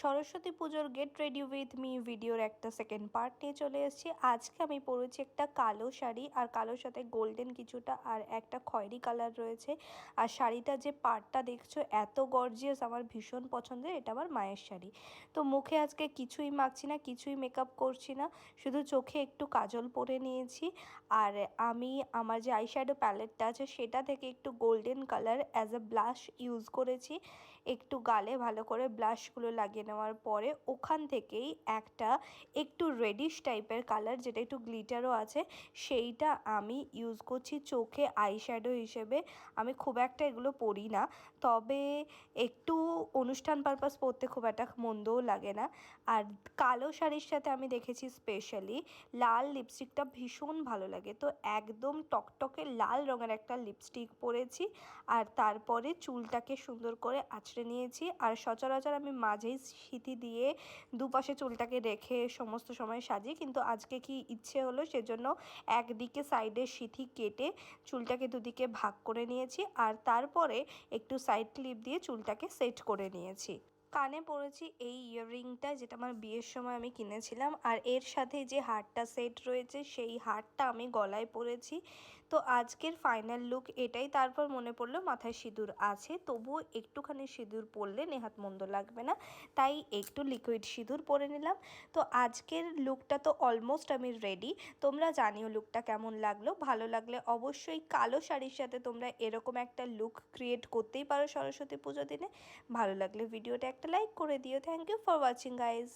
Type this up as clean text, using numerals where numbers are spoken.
সরস্বতী পুজোর get ready with me ভিডিওর একটা সেকেন্ড পার্ট নিয়ে চলে এসেছি। আজকে আমি পরেছি একটা কালো শাড়ি, আর কালোর সাথে গোল্ডেন কিছুটা আর একটা খয়েরি কালার রয়েছে। আর শাড়িটা যে পার্টটা দেখছো এত গর্জিয়াস, আমার ভীষণ পছন্দের। এটা আমার মায়ের শাড়ি। তো মুখে আজকে কিছুই মাখছি না, কিছুই মেকআপ করছি না, শুধু চোখে একটু কাজল পরে নিয়েছি। আর আমি আমার যে আইশ্যাডো প্যালেটটা আছে সেটা থেকে একটু golden colour as a blush use করেছি। একটু গালে ভালো করে ব্লাশগুলো লাগিয়ে নেওয়ার পরে ওখান থেকেই একটা একটু রেডিশ টাইপের কালার, যেটা একটু গ্লিটারও আছে, সেইটা আমি ইউজ করছি চোখে আইশ্যাডো হিসেবে। আমি খুব একটা এগুলো পরি না, তবে একটু অনুষ্ঠান পারপাস পরতে খুব একটা মন্দও লাগে না। আর কালো শাড়ির সাথে আমি দেখেছি স্পেশালি লাল লিপস্টিকটা ভীষণ ভালো লাগে, তো একদম টকটকে লাল রঙের একটা লিপস্টিক পরেছি। আর তারপরে চুলটাকে সুন্দর করে আঁচড়ে নিয়েছি। আর সচরাচর আমি মাঝেই সিঁথি দিয়ে দুপাশে চুলটাকে রেখে সমস্ত সময় সাজি, কিন্তু আজকে কি ইচ্ছে হলো সেজন্য একদিকে সাইডে সিঁথি কেটে চুলটাকে দুদিকে ভাগ করে নিয়েছি। আর তারপরে একটু সাইড ক্লিপ দিয়ে চুলটাকে সেট করে নিয়েছি। কানে পরেছি এই ইয়াররিংটা, যেটা আমার বিয়ের সময় আমি কিনেছিলাম। আর এর সাথে যে হারটা সেট রয়েছে সেই হারটা আমি গলায় পরেছি। তো আজকের ফাইনাল লুক এটাই। তারপর মনে পড়লো মাথায় সিঁদুর আছে, তবুও একটুখানি সিঁদুর পরলে নেহাত মন্দ লাগবে না, তাই একটু লিকুইড সিঁদুর পরে নিলাম। তো আজকের লুকটা তো অলমোস্ট আমি রেডি। তোমরা জানিও লুকটা কেমন লাগলো। ভালো লাগলে অবশ্যই কালো শাড়ির সাথে তোমরা এরকম একটা লুক ক্রিয়েট করতেই পারো সরস্বতী পুজো দিনে। ভালো লাগলে ভিডিওটা একটা লাইক করে দিও। Thank you for watching guys.